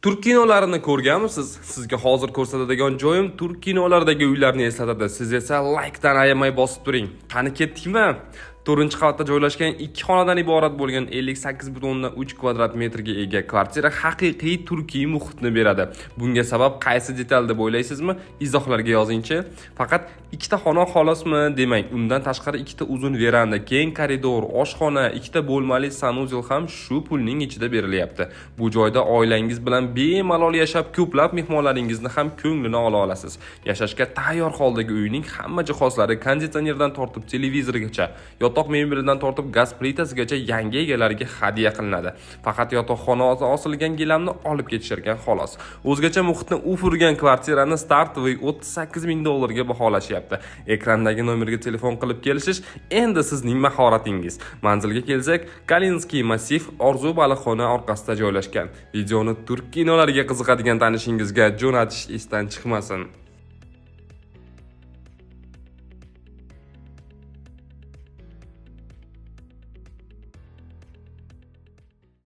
Turk kinolarini ko'rganmisiz? Sizga hozir ko'rsatadigan joyim turk kinolardagi uylarni eslatadi. Siz esa like-dan ayamay bosib turing. Qani ketdikmi? 4-qavatda joylashgan 2 xonadan iborat bo'lgan 58,3 kvadrat metrga ega kvartira haqiqiy turkiy muhitni beradi. Bunga sabab qaysi detal deb o'ylaysizmi? Izohlarga yozingchi. Faqat 2 ta xona xolosmi? Demang, undan tashqari 2 ta uzun veranda, keng koridor, oshxona, 2 ta bo'lmali sanuzel ham shu pulning ichida berilyapti. Bu joyda oilangiz bilan bemalol yashab, ko'plab mehmonlaringizni ham ko'nglini ola olasiz. Yashashga tayyor holdagi uyning hamma jihozlari konditsionerdan tortib televizorgacha, yotoq mebelidan tortib gaz plitasigacha yangi egalariga hadya qilinadi. Faqat yotoqxona osilgan gilamni olib ketishirgan xolos. O'zgacha muhitni ufurgan kvartirani startoviy $38,000 baholashyapti. Ekrandagi nomerga telefon qilib kelishish endi sizning mahoratingiz. Manzilga kelsak, Kalinskiy massiv Orzu baliqxona orqasida joylashgan. Videoni turk kinolariga qiziqadigan tanishingizga jo'natish esdan chiqmasin.